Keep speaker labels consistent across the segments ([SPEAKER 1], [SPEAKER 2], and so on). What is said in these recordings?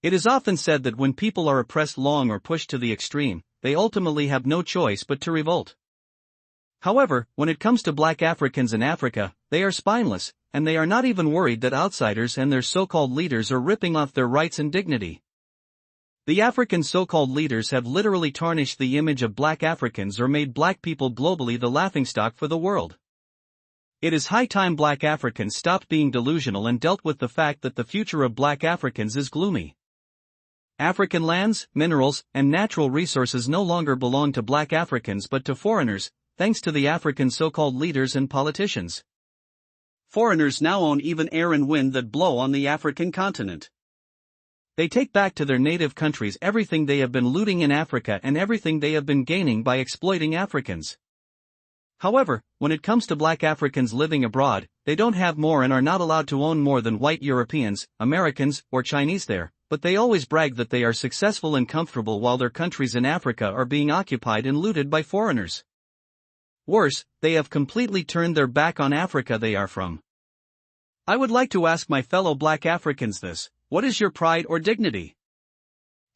[SPEAKER 1] It is often said that when people are oppressed long or pushed to the extreme, they ultimately have no choice but to revolt. However, when it comes to black Africans in Africa, they are spineless, and they are not even worried that outsiders and their so-called leaders are ripping off their rights and dignity. The African so-called leaders have literally tarnished the image of black Africans or made black people globally the laughingstock for the world. It is high time black Africans stopped being delusional and dealt with the fact that the future of black Africans is gloomy. African lands, minerals, and natural resources no longer belong to black Africans but to foreigners, thanks to the African so-called leaders and politicians. Foreigners now own even air and wind that blow on the African continent. They take back to their native countries everything they have been looting in Africa and everything they have been gaining by exploiting Africans. However, when it comes to black Africans living abroad, they don't have more and are not allowed to own more than white Europeans, Americans, or Chinese there, but they always brag that they are successful and comfortable while their countries in Africa are being occupied and looted by foreigners. Worse, they have completely turned their back on Africa they are from. I would like to ask my fellow black Africans this: what is your pride or dignity?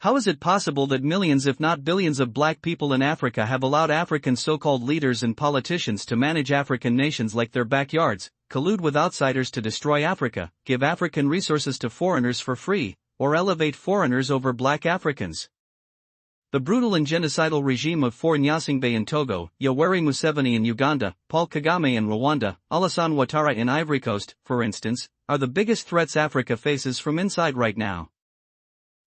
[SPEAKER 1] How is it possible that millions if not billions of black people in Africa have allowed African so-called leaders and politicians to manage African nations like their backyards, collude with outsiders to destroy Africa, give African resources to foreigners for free, or elevate foreigners over black Africans? The brutal and genocidal regime of Faure Gnassingbé in Togo, Yoweri Museveni in Uganda, Paul Kagame in Rwanda, Alassane Ouattara in Ivory Coast, for instance, are the biggest threats Africa faces from inside right now.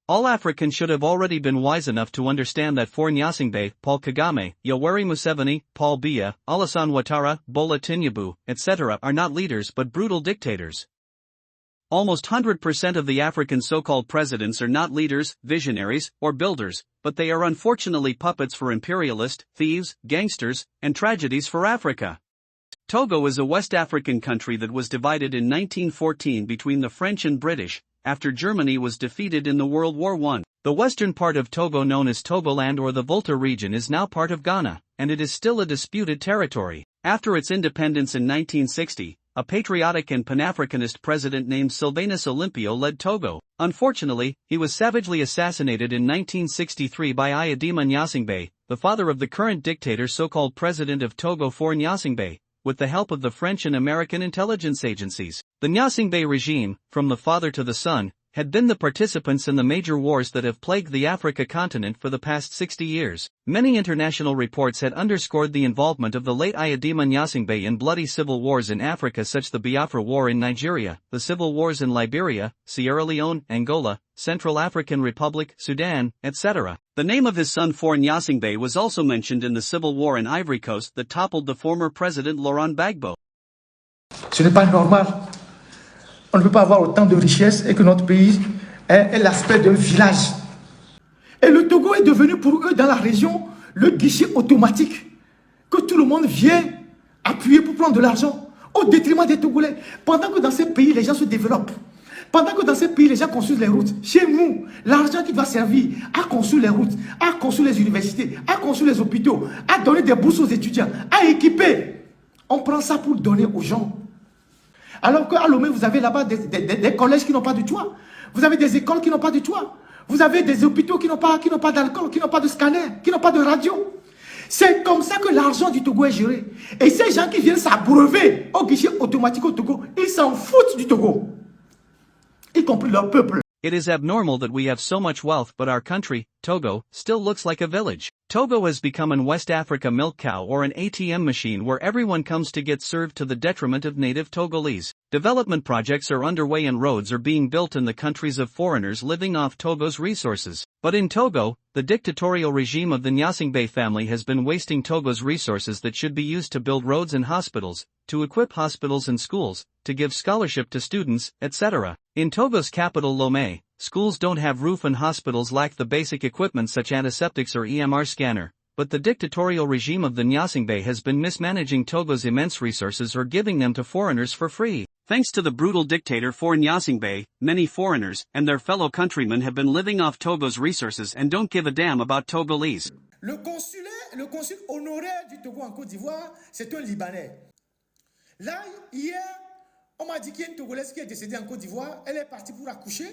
[SPEAKER 1] All Africans should have already been wise enough to understand that Faure Gnassingbé, Paul Kagame, Yoweri Museveni, Paul Biya, Alassane Ouattara, Bola Tinubu, etc. are not leaders but brutal dictators. Almost 100% of the African so-called presidents are not leaders, visionaries, or builders, but they are unfortunately puppets for imperialists, thieves, gangsters, and tragedies for Africa. Togo is a West African country that was divided in 1914 between the French and British, after Germany was defeated in the World War I. The western part of Togo, known as Togoland or the Volta region, is now part of Ghana, and it is still a disputed territory. After its independence in 1960, a patriotic and Pan-Africanist president named Sylvanus Olympio led Togo. Unfortunately, he was savagely assassinated in 1963 by Ayadima Gnassingbé, the father of the current dictator, so-called president of Togo Faure Gnassingbé, with the help of the French and American intelligence agencies. The Gnassingbé regime, from the father to the son, had been the participants in the major wars that have plagued the Africa continent for the past 60 years. Many international reports had underscored the involvement of the late Ayadima Gnassingbé in bloody civil wars in Africa, such as the Biafra War in Nigeria, the civil wars in Liberia, Sierra Leone, Angola, Central African Republic, Sudan, etc. The name of his son Faure Gnassingbé was also mentioned in the civil war in Ivory Coast that toppled the former president Laurent Gbagbo.
[SPEAKER 2] Ce n'est pas normal. On ne peut pas avoir autant de richesses et que notre pays ait l'aspect d'un village. Et le Togo est devenu pour eux dans la région le guichet automatique que tout le monde vient appuyer pour prendre de l'argent au détriment des Togolais. Pendant que dans ces pays les gens se développent, pendant que dans ces pays les gens construisent les routes, chez nous, l'argent qui doit servir à construire les routes, à construire les universités, à construire les hôpitaux, à donner des bourses aux étudiants, à équiper, on prend ça pour donner aux gens. Alors qu'à Lomé, vous avez là-bas des collèges qui n'ont pas de toit. Vous avez des écoles qui n'ont pas de toit. Vous avez des hôpitaux qui n'ont pas d'alcool, qui n'ont pas de scanner, qui n'ont pas de radio. C'est comme ça que l'argent du Togo est géré. Et ces gens qui viennent s'abreuver au guichet automatique au Togo, ils s'en foutent du Togo, y compris leur peuple.
[SPEAKER 1] It is abnormal that we have so much wealth but our country, Togo, still looks like a village. Togo has become an West Africa milk cow or an ATM machine where everyone comes to get served to the detriment of native Togolese. Development projects are underway and roads are being built in the countries of foreigners living off Togo's resources. But in Togo, the dictatorial regime of the Gnassingbé family has been wasting Togo's resources that should be used to build roads and hospitals, to equip hospitals and schools, to give scholarship to students, etc. In Togo's capital Lomé, schools don't have roof and hospitals lack the basic equipment such as antiseptics or EMR scanner, but the dictatorial regime of the Gnassingbé has been mismanaging Togo's immense resources or giving them to foreigners for free. Thanks to the brutal dictator Faure Gnassingbé, many foreigners and their fellow countrymen have been living off Togo's resources and don't give a damn about Togolese.
[SPEAKER 2] Le consul honoraire du Togo en Côte d'Ivoire, c'est un Libanais. Là, hier, on m'a dit qu'il y a une Togolaise qui est décédée en Côte d'Ivoire, elle est partie pour accoucher.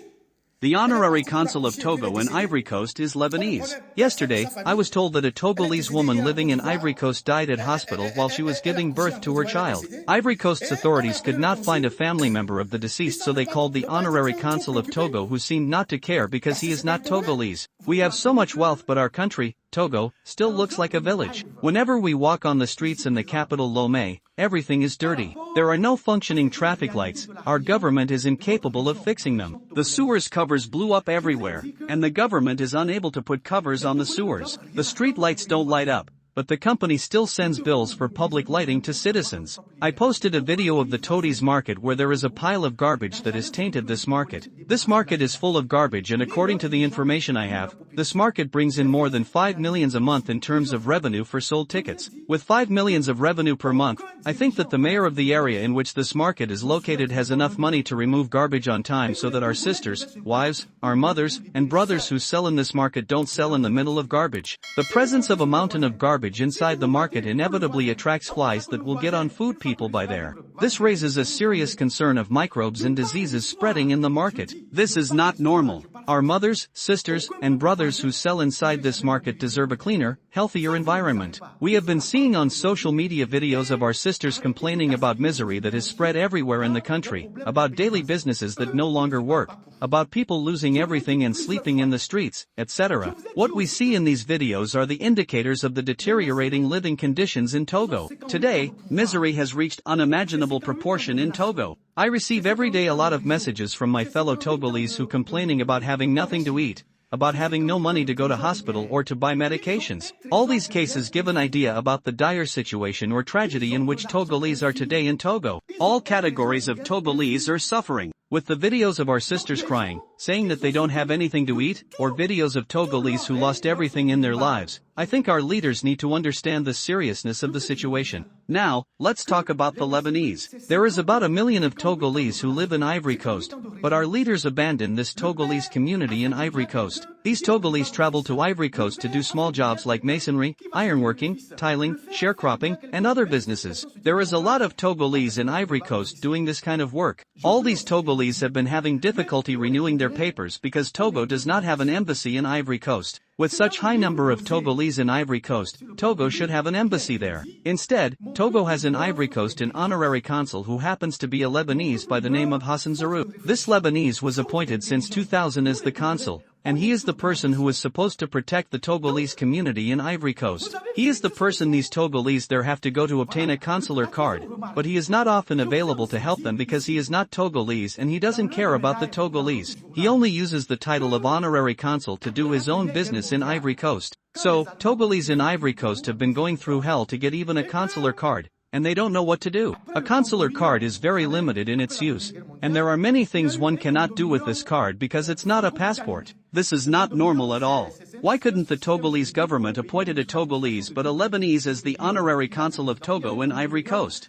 [SPEAKER 1] The honorary consul of Togo in Ivory Coast is Lebanese. Yesterday, I was told that a Togolese woman living in Ivory Coast died at hospital while she was giving birth to her child. Ivory Coast's authorities could not find a family member of the deceased, so they called the honorary consul of Togo, who seemed not to care because he is not Togolese. We have so much wealth, but our country, Togo, still looks like a village. Whenever we walk on the streets in the capital Lomé, everything is dirty. There are no functioning traffic lights. Our government is incapable of fixing them. The sewers covers blew up everywhere, and the government is unable to put covers on the sewers. The street lights don't light up, but the company still sends bills for public lighting to citizens. I posted a video of the Todes market where there is a pile of garbage that has tainted this market. This market is full of garbage, and according to the information I have, this market brings in more than 5 million a month in terms of revenue for sold tickets. With 5 million of revenue per month, I think that the mayor of the area in which this market is located has enough money to remove garbage on time so that our sisters, wives, our mothers, and brothers who sell in this market don't sell in the middle of garbage. The presence of a mountain of garbage inside the market inevitably attracts flies that will get on food people by there. This raises a serious concern of microbes and diseases spreading in the market. This is not normal. Our mothers, sisters, and brothers who sell inside this market deserve a cleaner, healthier environment. We have been seeing on social media videos of our sisters complaining about misery that is spread everywhere in the country, about daily businesses that no longer work, about people losing everything and sleeping in the streets, etc. What we see in these videos are the indicators of the deteriorating living conditions in Togo. Today, misery has reached unimaginable proportion in Togo. I receive every day a lot of messages from my fellow Togolese who complaining about having nothing to eat, about having no money to go to hospital or to buy medications. All these cases give an idea about the dire situation or tragedy in which Togolese are today in Togo. All categories of Togolese are suffering. With the videos of our sisters crying, saying that they don't have anything to eat, or videos of Togolese who lost everything in their lives, I think our leaders need to understand the seriousness of the situation. Now, let's talk about the Lebanese. There is about 1 million of Togolese who live in Ivory Coast, but our leaders abandoned this Togolese community in Ivory Coast. These Togolese travel to Ivory Coast to do small jobs like masonry, ironworking, tiling, sharecropping, and other businesses. There is a lot of Togolese in Ivory Coast doing this kind of work. All these Togolese have been having difficulty renewing their papers because Togo does not have an embassy in Ivory Coast. With such high number of Togolese in Ivory Coast, Togo should have an embassy there. Instead, Togo has in Ivory Coast an honorary consul who happens to be a Lebanese by the name of Hassan Zarouk. This Lebanese was appointed since 2000 as the consul, and he is the person who is supposed to protect the Togolese community in Ivory Coast. He is the person these Togolese there have to go to obtain a consular card, but he is not often available to help them because he is not Togolese and he doesn't care about the Togolese. He only uses the title of honorary consul to do his own business in Ivory Coast. So, Togolese in Ivory Coast have been going through hell to get even a consular card, and they don't know what to do. A consular card is very limited in its use, and there are many things one cannot do with this card because it's not a passport. This is not normal at all. Why couldn't the Togolese government appointed a Togolese but a Lebanese as the honorary consul of Togo in Ivory Coast?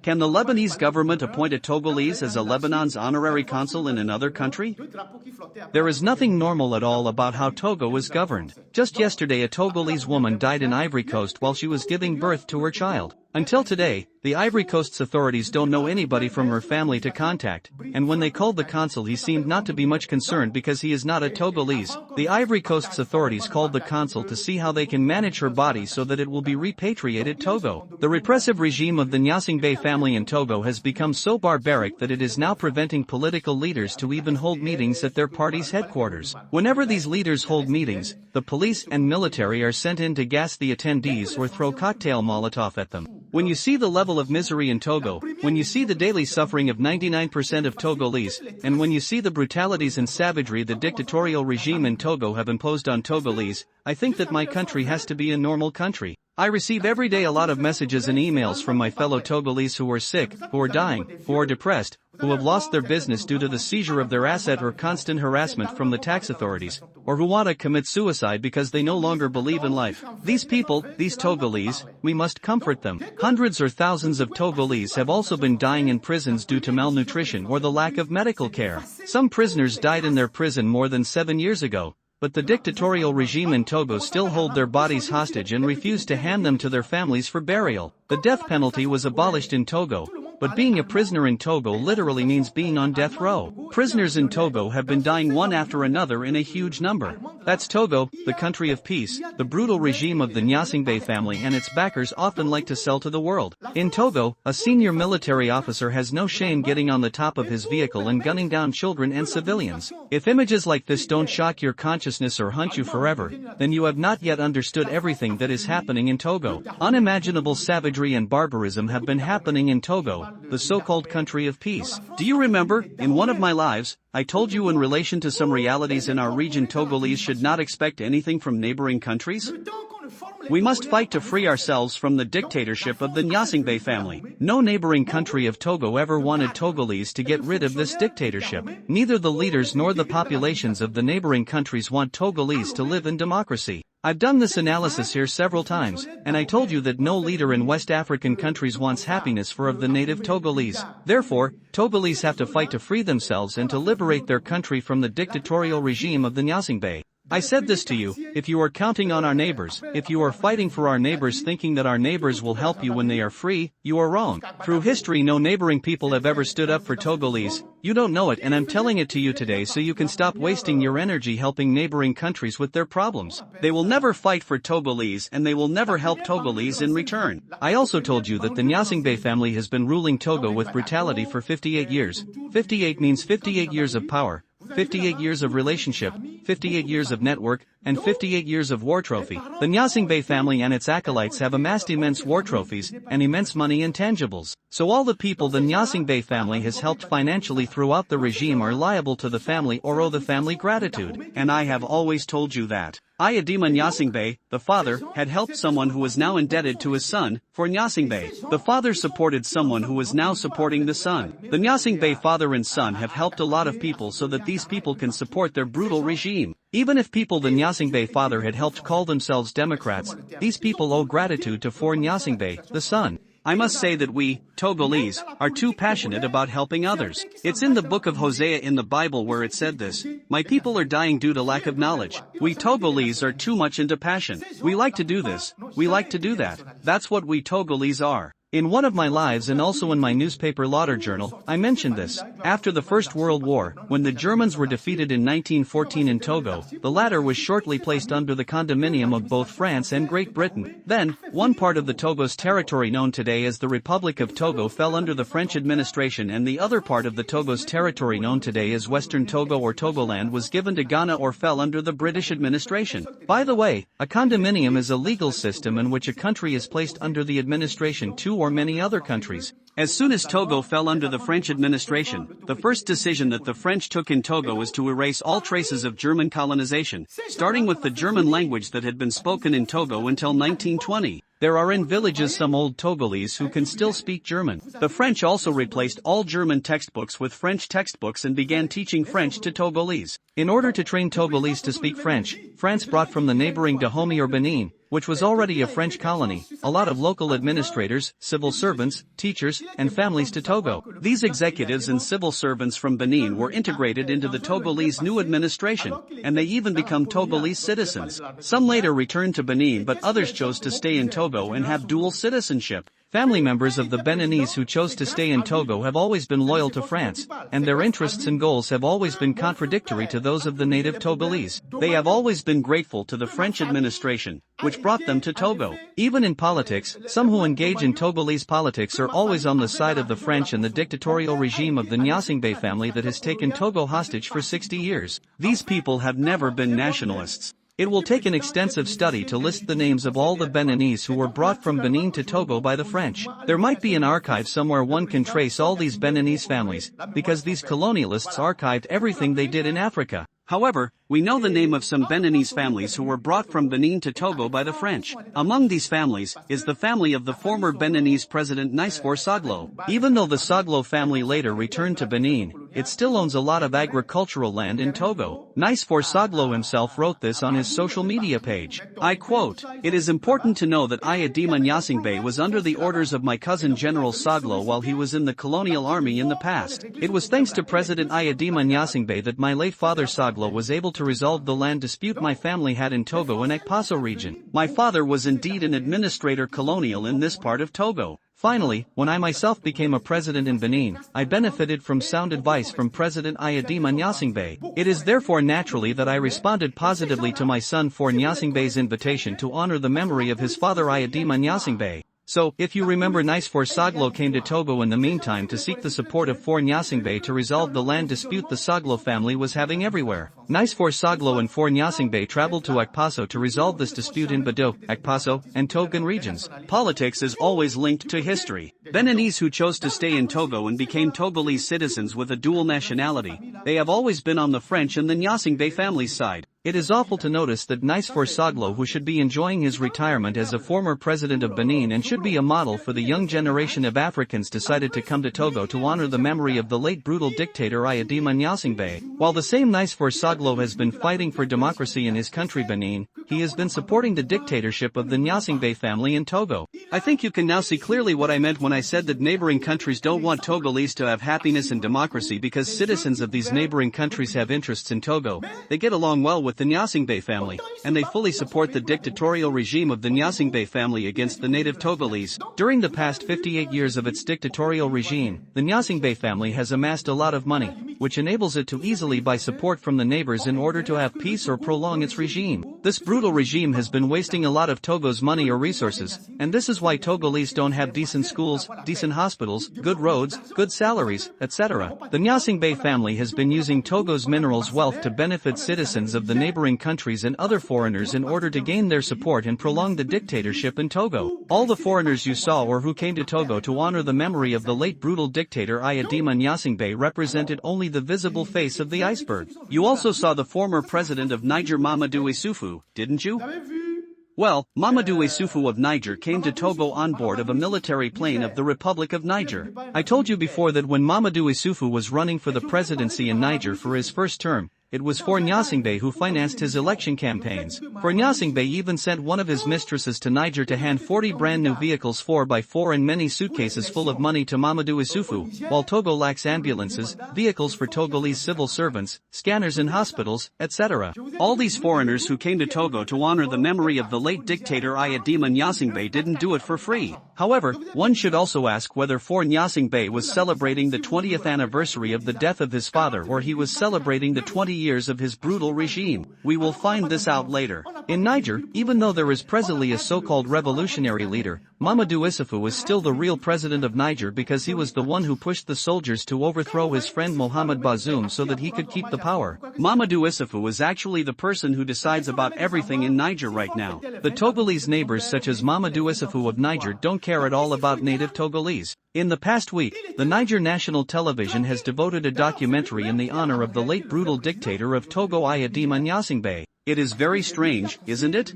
[SPEAKER 1] Can the Lebanese government appoint a Togolese as a Lebanon's honorary consul in another country? There is nothing normal at all about how Togo is governed. Just yesterday a Togolese woman died in Ivory Coast while she was giving birth to her child. Until today, the Ivory Coast's authorities don't know anybody from her family to contact, and when they called the consul he seemed not to be much concerned because he is not a Togolese. The Ivory Coast's authorities called the consul to see how they can manage her body so that it will be repatriated Togo. The repressive regime of the Nyasingbe family in Togo has become so barbaric that it is now preventing political leaders to even hold meetings at their party's headquarters. Whenever these leaders hold meetings, the police and military are sent in to gas the attendees or throw cocktail Molotov at them. When you see the level of misery in Togo, when you see the daily suffering of 99% of Togolese, and when you see the brutalities and savagery the dictatorial regime in Togo have imposed on Togolese, I think that my country has to be a normal country. I receive every day a lot of messages and emails from my fellow Togolese who are sick, who are dying, who are depressed, who have lost their business due to the seizure of their asset or constant harassment from the tax authorities, or who want to commit suicide because they no longer believe in life. These people, these Togolese, we must comfort them. Hundreds or thousands of Togolese have also been dying in prisons due to malnutrition or the lack of medical care. Some prisoners died in their prison more than 7 years ago, but the dictatorial regime in Togo still hold their bodies hostage and refuse to hand them to their families for burial. The death penalty was abolished in Togo, but being a prisoner in Togo literally means being on death row. Prisoners in Togo have been dying one after another in a huge number. That's Togo, the country of peace, the brutal regime of the Nyasingbe family and its backers often like to sell to the world. In Togo, a senior military officer has no shame getting on the top of his vehicle and gunning down children and civilians. If images like this don't shock your consciousness or haunt you forever, then you have not yet understood everything that is happening in Togo. Unimaginable savagery and barbarism have been happening in Togo, the so-called country of peace. Do you remember, in one of my lives, I told you in relation to some realities in our region Togolese should not expect anything from neighboring countries? We must fight to free ourselves from the dictatorship of the Nyasingbe family. No neighboring country of Togo ever wanted Togolese to get rid of this dictatorship. Neither the leaders nor the populations of the neighboring countries want Togolese to live in democracy. I've done this analysis here several times, and I told you that no leader in West African countries wants happiness for of the native Togolese. Therefore, Togolese have to fight to free themselves and to liberate their country from the dictatorial regime of the Nyasingbe. I said this to you, if you are counting on our neighbors, if you are fighting for our neighbors thinking that our neighbors will help you when they are free, you are wrong. Through history no neighboring people have ever stood up for Togolese. You don't know it and I'm telling it to you today so you can stop wasting your energy helping neighboring countries with their problems. They will never fight for Togolese and they will never help Togolese in return. I also told you that the Nyasingbe family has been ruling Togo with brutality for 58 years. 58 means 58 years of power. 58 years of relationship, 58 years of network, and 58 years of war trophy. The Nyasingbe family and its acolytes have amassed immense war trophies, and immense money and tangibles. So all the people the Nyasingbe family has helped financially throughout the regime are liable to the family or owe the family gratitude. And I have always told you that. Ayadima Nyasingbe, the father, had helped someone who is now indebted to his son, for Nyasingbe. The father supported someone who is now supporting the son. The Nyasingbe father and son have helped a lot of people so that these people can support their brutal regime. Even if people the Nyasingbe father had helped call themselves Democrats, these people owe gratitude to for Nyasingbe, the son. I must say that we, Togolese, are too passionate about helping others. It's in the book of Hosea in the Bible where it said this, "My people are dying due to lack of knowledge." We Togolese are too much into passion. We like to do this, we like to do that. That's what we Togolese are. In one of my lives and also in my newspaper Lauder Journal, I mentioned this. After the First World War, when the Germans were defeated in 1914 in Togo, the latter was shortly placed under the condominium of both France and Great Britain. Then, one part of the Togo's territory known today as the Republic of Togo fell under the French administration and the other part of the Togo's territory known today as Western Togo or Togoland was given to Ghana or fell under the British administration. By the way, a condominium is a legal system in which a country is placed under the administration to or many other countries. As soon as Togo fell under the French administration, the first decision that the French took in Togo was to erase all traces of German colonization, starting with the German language that had been spoken in Togo until 1920. There are in villages some old Togolese who can still speak German. The French also replaced all German textbooks with French textbooks and began teaching French to Togolese. In order to train Togolese to speak French, France brought from the neighboring Dahomey or Benin, which was already a French colony, a lot of local administrators, civil servants, teachers, and families to Togo. These executives and civil servants from Benin were integrated into the Togolese new administration, and they even become Togolese citizens. Some later returned to Benin but others chose to stay in Togo and have dual citizenship. Family members of the Beninese who chose to stay in Togo have always been loyal to France, and their interests and goals have always been contradictory to those of the native Togolese. They have always been grateful to the French administration, which brought them to Togo. Even in politics, some who engage in Togolese politics are always on the side of the French and the dictatorial regime of the Nyasingbe family that has taken Togo hostage for 60 years. These people have never been nationalists. It will take an extensive study to list the names of all the Beninese who were brought from Benin to Togo by the French. There might be an archive somewhere one can trace all these Beninese families, because these colonialists archived everything they did in Africa. However, we know the name of some Beninese families who were brought from Benin to Togo by the French. Among these families is the family of the former Beninese president Nicefore Saglo. Even though the Saglo family later returned to Benin, it still owns a lot of agricultural land in Togo. Nicefore Saglo himself wrote this on his social media page. I quote, "It is important to know that Ayadima Nyasingbe was under the orders of my cousin General Saglo while he was in the colonial army in the past. It was thanks to President Ayadima Nyasingbe that my late father Saglo was able to resolve the land dispute my family had in Togo and Ekpaso region. My father was indeed an administrator colonial in this part of Togo. Finally, when I myself became a president in Benin, I benefited from sound advice from President Ayadima Nyasingbe. It is therefore naturally that I responded positively to my son for Nyasingbe's invitation to honor the memory of his father Ayadima Nyasingbe. So, if you remember, Nice for Saglo came to Togo in the meantime to seek the support of For Nyasingbe to resolve the land dispute the Saglo family was having everywhere. Nice for Saglo and For Nyasingbe traveled to Akpaso to resolve this dispute in Bado, Akpaso, and Togan regions. Politics is always linked to history. Beninese who chose to stay in Togo and became Togolese citizens with a dual nationality, they have always been on the French and the Nyasingbe family's side. It is awful to notice that Nice for Saglo, who should be enjoying his retirement as a former president of Benin and should be a model for the young generation of Africans, decided to come to Togo to honor the memory of the late brutal dictator Ayadima Nyasingbe. While the same Nice for Saglo has been fighting for democracy in his country Benin, he has been supporting the dictatorship of the Nyasingbe family in Togo. I think you can now see clearly what I meant when I said that neighboring countries don't want Togolese to have happiness and democracy because citizens of these neighboring countries have interests in Togo. They get along well with the Nyasingbe family, and they fully support the dictatorial regime of the Nyasingbe family against the native Togolese. During the past 58 years of its dictatorial regime, the Nyasingbe family has amassed a lot of money, which enables it to easily buy support from the neighbors in order to have peace or prolong its regime. This brutal regime has been wasting a lot of Togo's money or resources, and this is why Togolese don't have decent schools, decent hospitals, good roads, good salaries, etc. The Nyasingbe family has been using Togo's minerals wealth to benefit citizens of the neighboring countries and other foreigners in order to gain their support and prolong the dictatorship in Togo. All the foreigners you saw or who came to Togo to honor the memory of the late brutal dictator Ayadima Nyasingbe represented only the visible face of the iceberg. You also saw the former president of Niger, Mamadou Issoufou, didn't you? Well, Mamadou Issoufou of Niger came to Togo on board of a military plane of the Republic of Niger. I told you before that when Mamadou Issoufou was running for the presidency in Niger for his first term, it was For Nyasingbe who financed his election campaigns. For Nyasingbe even sent one of his mistresses to Niger to hand 40 brand new vehicles 4x4 and many suitcases full of money to Mamadou Issoufou, while Togo lacks ambulances, vehicles for Togolese civil servants, scanners in hospitals, etc. All these foreigners who came to Togo to honor the memory of the late dictator Ayadima Nyasingbe didn't do it for free. However, one should also ask whether For Nyasingbe was celebrating the 20th anniversary of the death of his father or he was celebrating the 20 years of his brutal regime. We will find this out later. In Niger, even though there is presently a so-called revolutionary leader, Mamadou Issoufou is still the real president of Niger because he was the one who pushed the soldiers to overthrow his friend Mohamed Bazoum so that he could keep the power. Mamadou Issoufou is actually the person who decides about everything in Niger right now. The Togolese neighbors such as Mamadou Issoufou of Niger don't care at all about native Togolese. In the past week, the Niger National Television has devoted a documentary in the honor of the late brutal dictator of Togo Ayadima Nyasingbe. It is very strange, isn't it?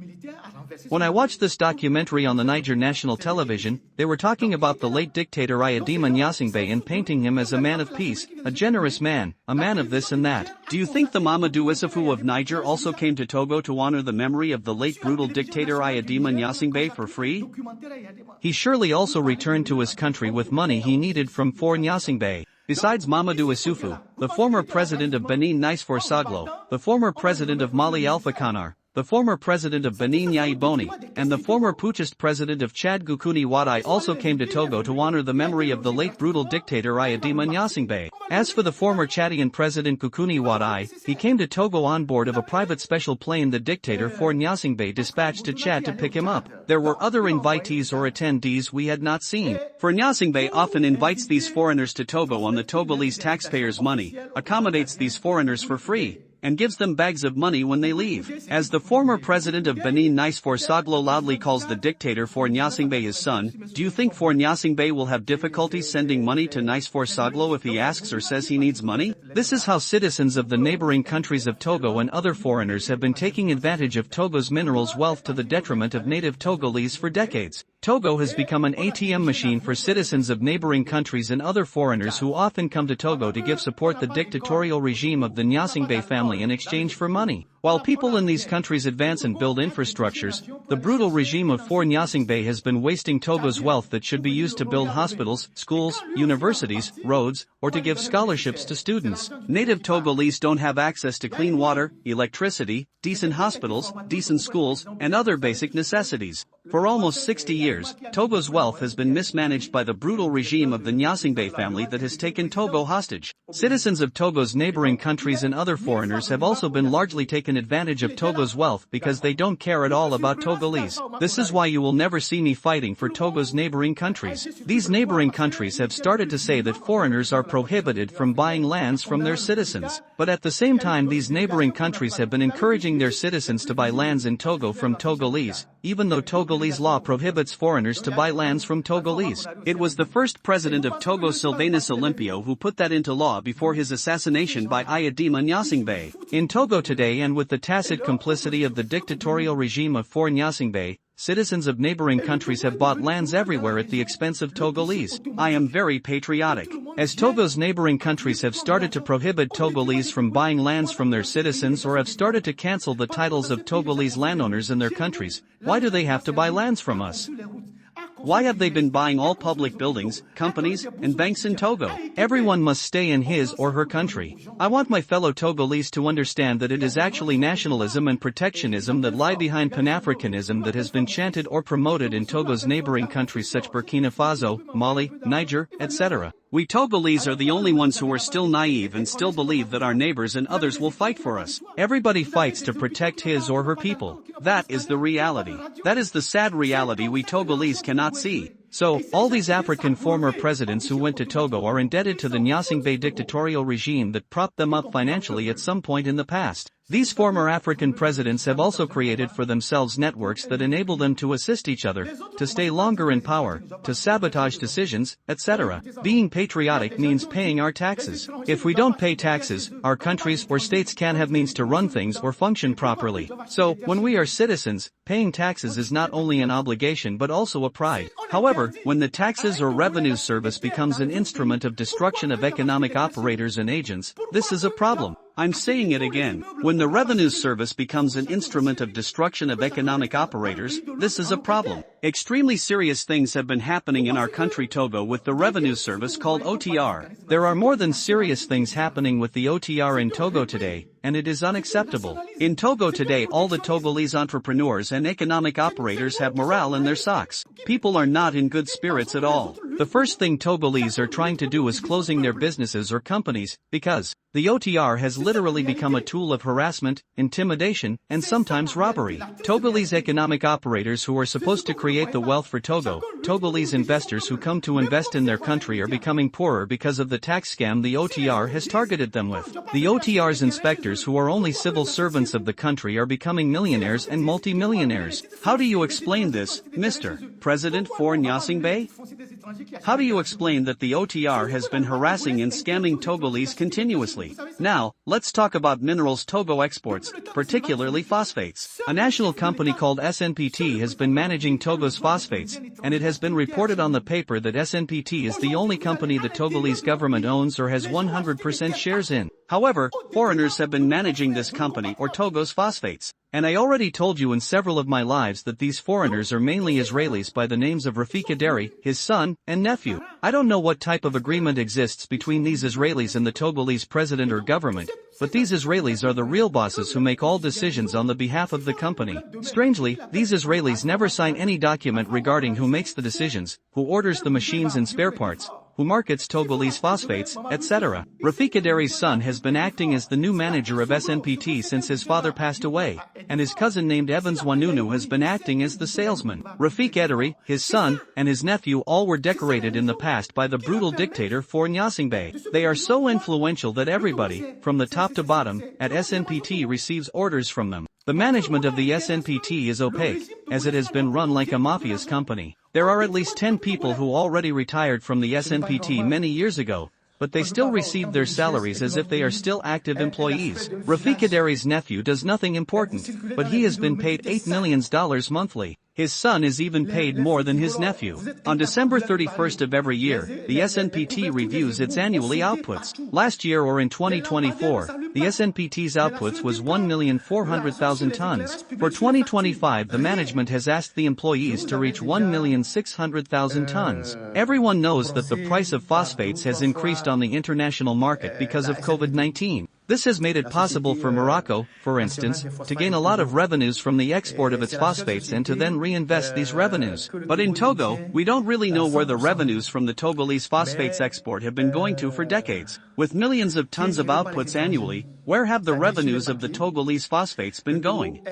[SPEAKER 1] When I watched this documentary on the Niger National Television, they were talking about the late dictator Ayadima Nyasingbe and painting him as a man of peace, a generous man, a man of this and that. Do you think the Mamadou Issoufou of Niger also came to Togo to honor the memory of the late brutal dictator Ayadima Nyasingbe for free? He surely also returned to his country with money he needed from For Nyasingbe. Besides Mamadou Issoufou, the former president of Benin Nice for Saglo, the former president of Mali Alpha Kanar, the former president of Benin Yayi Boni, and the former putschist president of Chad Gukuni Wadai also came to Togo to honor the memory of the late brutal dictator Ayadima Nyasingbe. As for the former Chadian president Gukuni Wadai, he came to Togo on board of a private special plane the dictator For Nyasingbe dispatched to Chad to pick him up. There were other invitees or attendees we had not seen. For Nyasingbe often invites these foreigners to Togo on the Togolese taxpayers' money, accommodates these foreigners for free, and gives them bags of money when they leave. As the former president of Benin Nice for Saglo loudly calls the dictator For Nyasingbe his son, do you think For Nyasingbe will have difficulty sending money to Nice for Saglo if he asks or says he needs money? This is how citizens of the neighboring countries of Togo and other foreigners have been taking advantage of Togo's minerals wealth to the detriment of native Togolese for decades. Togo has become an ATM machine for citizens of neighboring countries and other foreigners who often come to Togo to give support the dictatorial regime of the Nyasingbe family in exchange for money. While people in these countries advance and build infrastructures, the brutal regime of Faure Gnassingbé has been wasting Togo's wealth that should be used to build hospitals, schools, universities, roads, or to give scholarships to students. Native Togolese don't have access to clean water, electricity, decent hospitals, decent schools, and other basic necessities. For almost 60 years, Togo's wealth has been mismanaged by the brutal regime of the Gnassingbé family that has taken Togo hostage. Citizens of Togo's neighboring countries and other foreigners have also been largely taken advantage of Togo's wealth because they don't care at all about Togolese. This is why you will never see me fighting for Togo's neighboring countries. These neighboring countries have started to say that foreigners are prohibited from buying lands from their citizens. But at the same time, these neighboring countries have been encouraging their citizens to buy lands in Togo from Togolese, even though Togolese law prohibits foreigners to buy lands from Togolese. It was the first president of Togo, Sylvanus Olympio, who put that into law before his assassination by Ayadima Gnassingbé. In Togo today, and with the tacit complicity of the dictatorial regime of Faure Gnassingbé, citizens of neighboring countries have bought lands everywhere at the expense of Togolese. I am very patriotic. As Togo's neighboring countries have started to prohibit Togolese from buying lands from their citizens or have started to cancel the titles of Togolese landowners in their countries, why do they have to buy lands from us? Why have they been buying all public buildings, companies, and banks in Togo? Everyone must stay in his or her country. I want my fellow Togolese to understand that it is actually nationalism and protectionism that lie behind Pan-Africanism that has been chanted or promoted in Togo's neighboring countries such Burkina Faso, Mali, Niger, etc. We Togolese are the only ones who are still naive and still believe that our neighbors and others will fight for us. Everybody fights to protect his or her people. That is the reality. That is the sad reality we Togolese cannot see. So, all these African former presidents who went to Togo are indebted to the Gnassingbé dictatorial regime that propped them up financially at some point in the past. These former African presidents have also created for themselves networks that enable them to assist each other, to stay longer in power, to sabotage decisions, etc. Being patriotic means paying our taxes. If we don't pay taxes, our countries or states can't have means to run things or function properly. So, when we are citizens, paying taxes is not only an obligation but also a pride. However, when the taxes or revenue service becomes an instrument of destruction of economic operators and agents, this is a problem. I'm saying it again. When the revenue service becomes an instrument of destruction of economic operators, this is a problem. Extremely serious things have been happening in our country Togo with the revenue service called OTR. There are more than serious things happening with the OTR in Togo today, and it is unacceptable. In Togo today, all the Togolese entrepreneurs and economic operators have morale in their socks. People are not in good spirits at all. The first thing Togolese are trying to do is closing their businesses or companies, because the OTR has literally become a tool of harassment, intimidation, and sometimes robbery. Togolese economic operators who are supposed to create the wealth for Togo, Togolese investors who come to invest in their country are becoming poorer because of the tax scam the OTR has targeted them with. The OTR's inspectors who are only civil servants of the country are becoming millionaires and multi-millionaires. How do you explain this, Mr. President Faure Gnassingbé? How do you explain that the OTR has been harassing and scamming Togolese continuously? Now, let's talk about minerals Togo exports, particularly phosphates. A national company called SNPT has been managing Togo's phosphates, and it has been reported on the paper that SNPT is the only company the Togolese government owns or has 100% shares in. However, foreigners have been managing this company or Togo's phosphates. And I already told you in several of my lives that these foreigners are mainly Israelis by the names of Rafik Aderi, his son, and nephew. I don't know what type of agreement exists between these Israelis and the Togolese president or government, but these Israelis are the real bosses who make all decisions on the behalf of the company. Strangely, these Israelis never sign any document regarding who makes the decisions, who orders the machines and spare parts, who markets Togolese phosphates, etc. Rafik Aderi's son has been acting as the new manager of SNPT since his father passed away, and his cousin named Evans Wanunu has been acting as the salesman. Rafik Aderi, his son, and his nephew all were decorated in the past by the brutal dictator Faure Gnassingbé. They are so influential that everybody, from the top to bottom, at SNPT receives orders from them. The management of the SNPT is opaque, as it has been run like a mafia's company. There are at least 10 people who already retired from the SNPT many years ago, but they still receive their salaries as if they are still active employees. Rafik Aderi's nephew does nothing important, but he has been paid $8 million monthly. His son is even paid more than his nephew. On December 31st of every year, the SNPT reviews its annually outputs. Last year or in 2024, the SNPT's outputs was 1,400,000 tons. For 2025, the management has asked the employees to reach 1,600,000 tons. Everyone knows that the price of phosphates has increased on the international market because of COVID-19. This has made it possible for Morocco, for instance, to gain a lot of revenues from the export of its phosphates and to then reinvest these revenues. But in Togo, we don't really know where the revenues from the Togolese phosphates export have been going to for decades. With millions of tons of outputs annually, where have the revenues of the Togolese phosphates been going?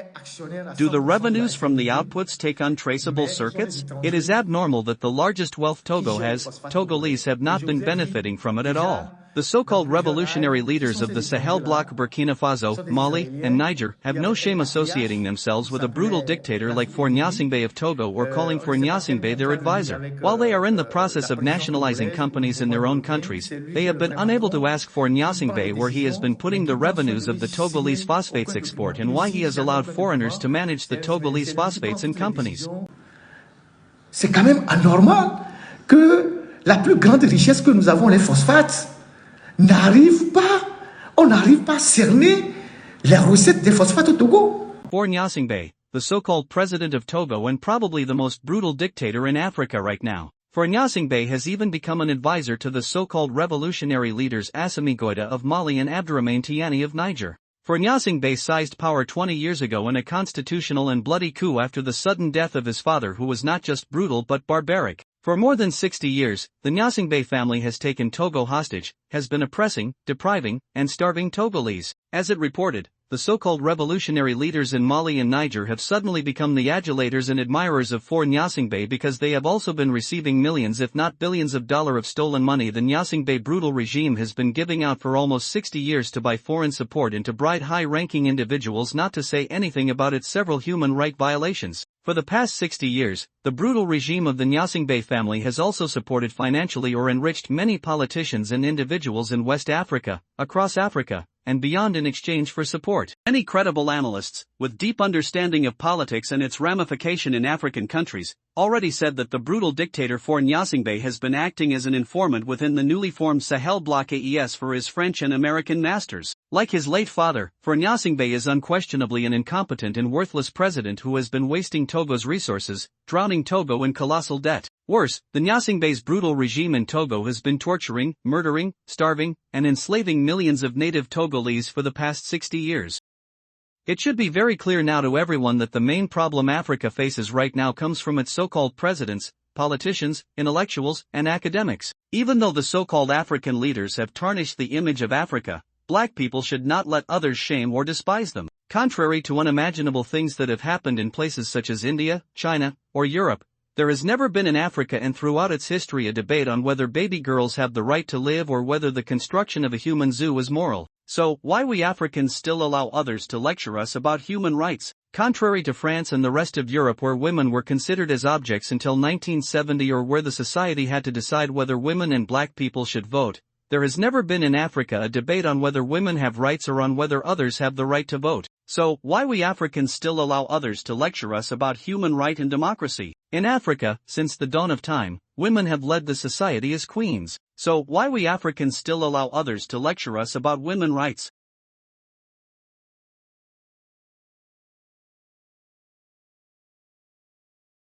[SPEAKER 1] Do the revenues from the outputs take untraceable circuits? It is abnormal that the largest wealth Togo has, Togolese have not been benefiting from it at all. The so-called revolutionary leaders of the Sahel bloc Burkina Faso, Mali, and Niger have no shame associating themselves with a brutal dictator like Faure Gnassingbé of Togo or calling Faure Gnassingbé their advisor. While they are in the process of nationalizing companies in their own countries, they have been unable to ask Faure Gnassingbé where he has been putting the revenues of the Togolese phosphates export and why he has allowed foreigners to manage the Togolese phosphates and companies.
[SPEAKER 2] C'est quand même anormal que la plus grande richesse que nous avons, les phosphates, on n'arrive pas à cerner les recettes des phosphates au Togo.
[SPEAKER 1] Faure Gnassingbé, the so-called president of Togo and probably the most brutal dictator in Africa right now. Faure Gnassingbé has even become an advisor to the so-called revolutionary leaders Assimi Goïta of Mali and Abdourahmane Tiani of Niger. Faure Gnassingbé seized power 20 years ago in a constitutional and bloody coup after the sudden death of his father, who was not just brutal but barbaric. For more than 60 years, the Gnassingbé family has taken Togo hostage, has been oppressing, depriving, and starving Togolese. As it reported, the so-called revolutionary leaders in Mali and Niger have suddenly become the adulators and admirers of Faure Gnassingbé because they have also been receiving millions if not billions of dollars of stolen money the Gnassingbé brutal regime has been giving out for almost 60 years to buy foreign support and to bribe high-ranking individuals, not to say anything about its several human rights violations. For the past 60 years, the brutal regime of the Gnassingbé family has also supported financially or enriched many politicians and individuals in West Africa, across Africa, and beyond in exchange for support. Many credible analysts, with deep understanding of politics and its ramification in African countries, already said that the brutal dictator Faure Gnassingbé has been acting as an informant within the newly formed Sahel bloc AES for his French and American masters. Like his late father, Faure Gnassingbé is unquestionably an incompetent and worthless president who has been wasting Togo's resources, drowning Togo in colossal debt. Worse, the Gnassingbé's brutal regime in Togo has been torturing, murdering, starving, and enslaving millions of native Togolese for the past 60 years. It should be very clear now to everyone that the main problem Africa faces right now comes from its so-called presidents, politicians, intellectuals, and academics. Even though the so-called African leaders have tarnished the image of Africa, black people should not let others shame or despise them. Contrary to unimaginable things that have happened in places such as India, China, or Europe, there has never been in Africa and throughout its history a debate on whether baby girls have the right to live or whether the construction of a human zoo is moral. So, why we Africans still allow others to lecture us about human rights? Contrary to France and the rest of Europe, where women were considered as objects until 1970 or where the society had to decide whether women and black people should vote, there has never been in Africa a debate on whether women have rights or on whether others have the right to vote. So, why we Africans still allow others to lecture us about human right and democracy? In Africa, since the dawn of time, women have led the society as queens. So, why we Africans still allow others to lecture us about women's rights?